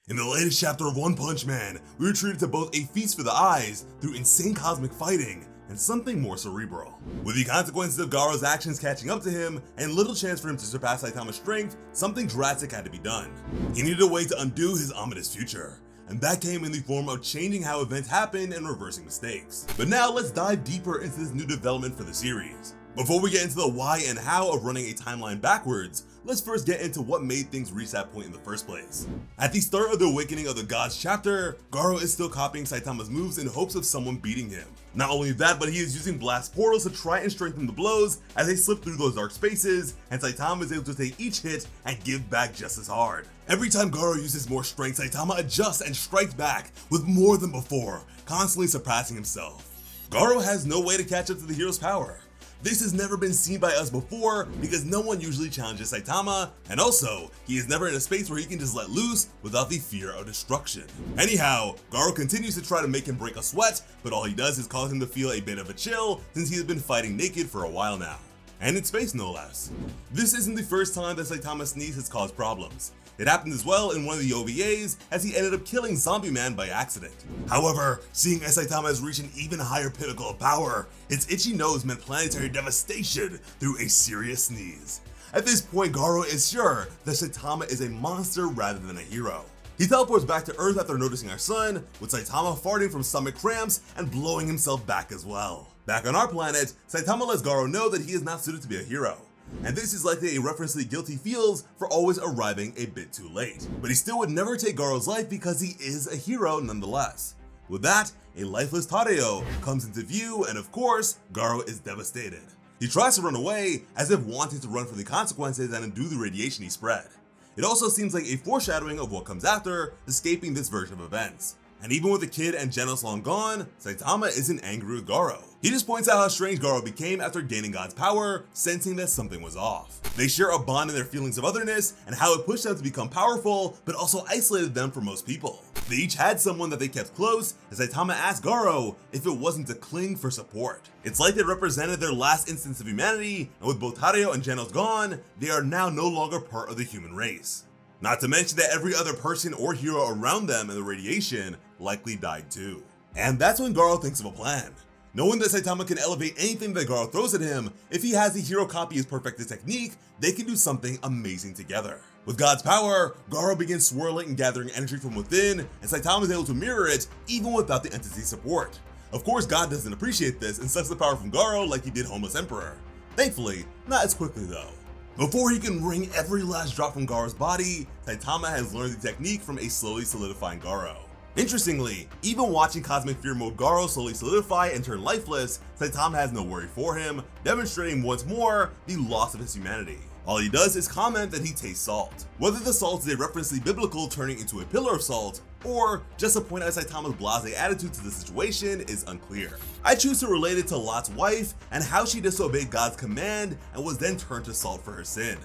In the latest chapter of One Punch Man, we were treated to both a feast for the eyes through insane cosmic fighting and something more cerebral. With the consequences of Garo's actions catching up to him and little chance for him to surpass Saitama's strength, something drastic had to be done. He needed a way to undo his ominous future, and that came in the form of changing how events happen and reversing mistakes. But now let's dive deeper into this new development for the series. Before we get into the why and how of running a timeline backwards, let's first get into what made things reach that point in the first place. At the start of the Awakening of the Gods chapter, Garo is still copying Saitama's moves in hopes of someone beating him. Not only that, but he is using blast portals to try and strengthen the blows as they slip through those dark spaces, and Saitama is able to take each hit and give back just as hard. Every time Garo uses more strength, Saitama adjusts and strikes back with more than before, constantly surpassing himself. Garo has no way to catch up to the hero's power. This has never been seen by us before because no one usually challenges Saitama, and also, he is never in a space where he can just let loose without the fear of destruction. Anyhow, Garo continues to try to make him break a sweat, but all he does is cause him to feel a bit of a chill since he has been fighting naked for a while now. And in space no less. This isn't the first time that Saitama's sneeze has caused problems. It happened as well in one of the OVAs as he ended up killing Zombie Man by accident. However, seeing as Saitama has reached an even higher pinnacle of power, its itchy nose meant planetary devastation through a serious sneeze. At this point, Garo is sure that Saitama is a monster rather than a hero. He teleports back to Earth after noticing our sun, with Saitama farting from stomach cramps and blowing himself back as well. Back on our planet, Saitama lets Garo know that he is not suited to be a hero. And this is likely a reference to the guilt he feels for always arriving a bit too late. But he still would never take Garo's life because he is a hero nonetheless. With that, a lifeless Tadeo comes into view, and of course, Garo is devastated. He tries to run away, as if wanting to run from the consequences and undo the radiation he spread. It also seems like a foreshadowing of what comes after, escaping this version of events. And even with the kid and Genos long gone, Saitama isn't angry with Garo. He just points out how strange Garo became after gaining God's power, sensing that something was off. They share a bond in their feelings of otherness and how it pushed them to become powerful, but also isolated them from most people. They each had someone that they kept close, as Saitama asked Garo if it wasn't to cling for support. It's like they represented their last instance of humanity, and with both Tadeo and Genos gone, they are now no longer part of the human race. Not to mention that every other person or hero around them in the radiation likely died too. And that's when Garo thinks of a plan. Knowing that Saitama can elevate anything that Garo throws at him, if he has the hero copy his perfected technique, they can do something amazing together. With God's power, Garo begins swirling and gathering energy from within, and Saitama is able to mirror it even without the entity's support. Of course, God doesn't appreciate this and sucks the power from Garo like he did Homeless Emperor. Thankfully, not as quickly though. Before he can wring every last drop from Garo's body, Saitama has learned the technique from a slowly solidifying Garo. Interestingly, even watching Cosmic Fear Mode Garo slowly solidify and turn lifeless, Saitama has no worry for him, demonstrating once more the loss of his humanity. All he does is comment that he tastes salt. Whether the salt is a reference to the biblical turning into a pillar of salt, or just a point at Saitama's blasé attitude to the situation is unclear. I choose to relate it to Lot's wife and how she disobeyed God's command and was then turned to salt for her sin.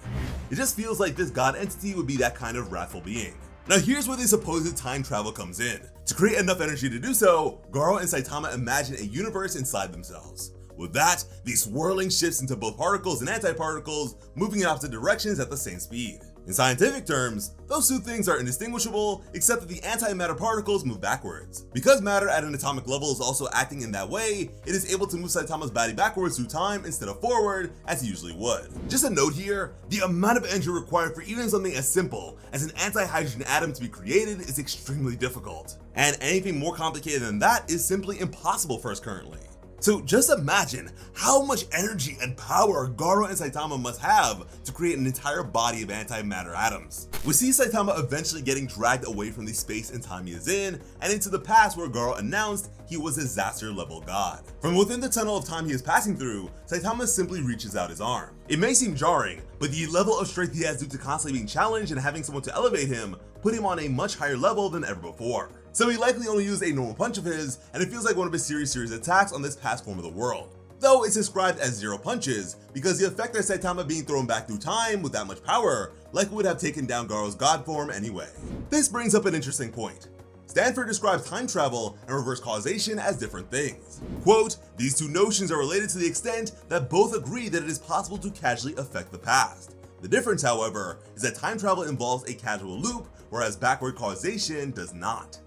It just feels like this God entity would be that kind of wrathful being. Now here's where the supposed time travel comes in. To create enough energy to do so, Garo and Saitama imagine a universe inside themselves. With that, the swirling shifts into both particles and antiparticles, moving in opposite directions at the same speed. In scientific terms, those two things are indistinguishable, except that the antimatter particles move backwards. Because matter at an atomic level is also acting in that way, it is able to move Saitama's body backwards through time instead of forward, as he usually would. Just a note here, the amount of energy required for even something as simple as an anti-hydrogen atom to be created is extremely difficult. And anything more complicated than that is simply impossible for us currently. So just imagine how much energy and power Garo and Saitama must have to create an entire body of antimatter atoms. We see Saitama eventually getting dragged away from the space and time he is in, and into the past where Garo announced he was a disaster level god. From within the tunnel of time he is passing through, Saitama simply reaches out his arm. It may seem jarring, but the level of strength he has due to constantly being challenged and having someone to elevate him put him on a much higher level than ever before. So he likely only used a normal punch of his, and it feels like one of his series attacks on this past form of the world. Though it's described as 0 punches, because the effect of Saitama being thrown back through time with that much power likely would have taken down Garo's god form anyway. This brings up an interesting point. Stanford describes time travel and reverse causation as different things. Quote, "These two notions are related to the extent that both agree that it is possible to casually affect the past. The difference, however, is that time travel involves a causal loop, whereas backward causation does not.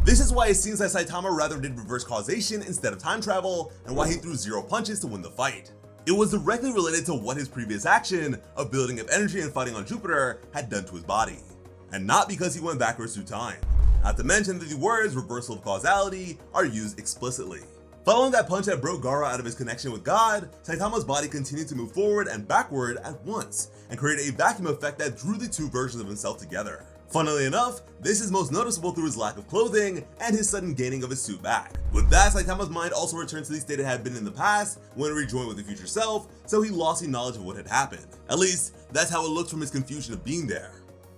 This is why it seems that Saitama rather did reverse causation instead of time travel, and why he threw 0 punches to win the fight. It was directly related to what his previous action of building up energy and fighting on Jupiter had done to his body, and not because he went backwards through time. Not to mention that the words reversal of causality are used explicitly. Following that punch that broke Garo out of his connection with God, Saitama's body continued to move forward and backward at once, and created a vacuum effect that drew the 2 versions of himself together. Funnily enough, this is most noticeable through his lack of clothing and his sudden gaining of his suit back. With that, Saitama's mind also returned to the state it had been in the past when it rejoined with the future self, so he lost the knowledge of what had happened. At least, that's how it looked from his confusion of being there.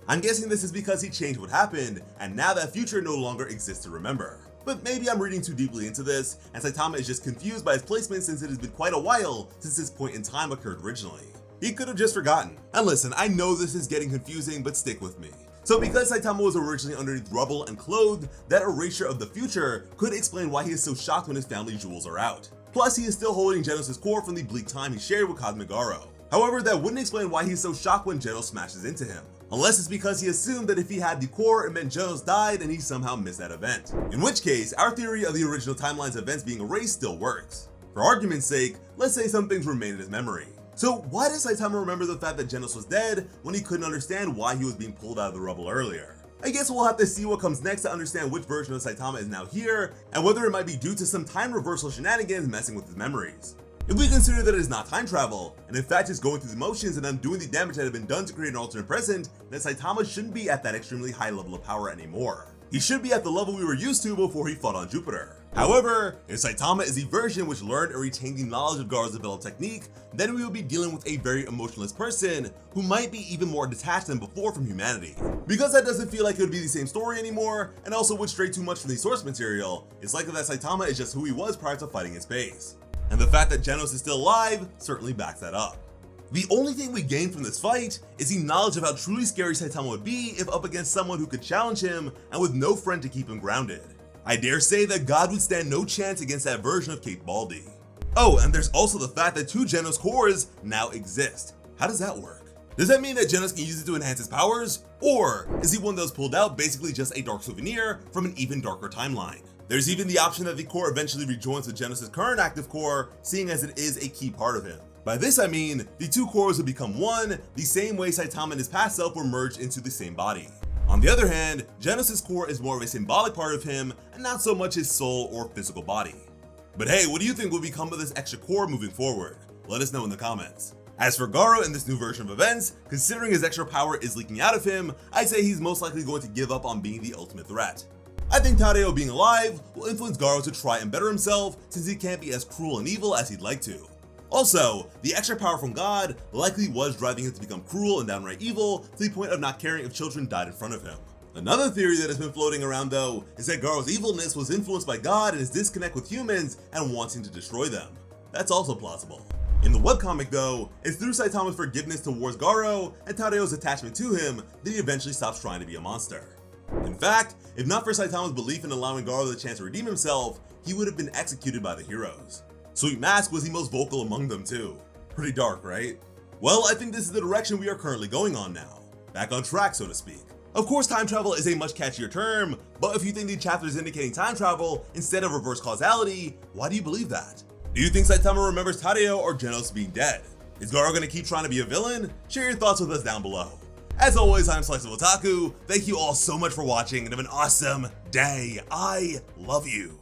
I'm guessing this is because he changed what happened, and now that future no longer exists to remember. But maybe I'm reading too deeply into this, and Saitama is just confused by his placement since it has been quite a while since this point in time occurred originally. He could have just forgotten. And listen, I know this is getting confusing, but stick with me. So because Saitama was originally underneath rubble and clothed, that erasure of the future could explain why he is so shocked when his family jewels are out. Plus, he is still holding Genos' core from the bleak time he shared with Cosmic Garo. However, that wouldn't explain why he's so shocked when Genos smashes into him. Unless it's because he assumed that if he had the core, it meant Genos died and he somehow missed that event. In which case, our theory of the original timeline's events being erased still works. For argument's sake, let's say some things remain in his memory. So why does Saitama remember the fact that Genos was dead when he couldn't understand why he was being pulled out of the rubble earlier? I guess we'll have to see what comes next to understand which version of Saitama is now here, and whether it might be due to some time reversal shenanigans messing with his memories. If we consider that it is not time travel, and in fact just going through the motions and undoing the damage that had been done to create an alternate present, then Saitama shouldn't be at that extremely high level of power anymore. He should be at the level we were used to before he fought on Jupiter. However, if Saitama is the version which learned and retained the knowledge of Garo's developed technique, then we will be dealing with a very emotionless person who might be even more detached than before from humanity. Because that doesn't feel like it would be the same story anymore, and also would stray too much from the source material, it's likely that Saitama is just who he was prior to fighting in space. And the fact that Genos is still alive certainly backs that up. The only thing we gain from this fight is the knowledge of how truly scary Saitama would be if up against someone who could challenge him and with no friend to keep him grounded. I dare say that God would stand no chance against that version of Kate Baldy. Oh, and there's also the fact that 2 Genos cores now exist. How does that work? Does that mean that Genos can use it to enhance his powers? Or is he one that was pulled out basically just a dark souvenir from an even darker timeline? There's even the option that the core eventually rejoins with Genos' current active core, seeing as it is a key part of him. By this I mean, the 2 cores would become one, the same way Saitama and his past self were merged into the same body. On the other hand, Genos' core is more of a symbolic part of him, and not so much his soul or physical body. But hey, what do you think will become of this extra core moving forward? Let us know in the comments. As for Garo in this new version of events, considering his extra power is leaking out of him, I'd say he's most likely going to give up on being the ultimate threat. I think Tadeo being alive will influence Garo to try and better himself, since he can't be as cruel and evil as he'd like to. Also, the extra power from God likely was driving him to become cruel and downright evil to the point of not caring if children died in front of him. Another theory that has been floating around though is that Garo's evilness was influenced by God and his disconnect with humans and wanting to destroy them. That's also plausible. In the webcomic though, it's through Saitama's forgiveness towards Garo and Tadeo's attachment to him that he eventually stops trying to be a monster. In fact, if not for Saitama's belief in allowing Garo the chance to redeem himself, he would have been executed by the heroes. Sweet Mask was the most vocal among them too. Pretty dark, right? Well, I think this is the direction we are currently going on now. Back on track, so to speak. Of course, time travel is a much catchier term, but if you think the chapter is indicating time travel instead of reverse causality, why do you believe that? Do you think Saitama remembers Tadeo or Genos being dead? Is Garo gonna keep trying to be a villain? Share your thoughts with us down below. As always, I'm Slice of Otaku. Thank you all so much for watching and have an awesome day. I love you.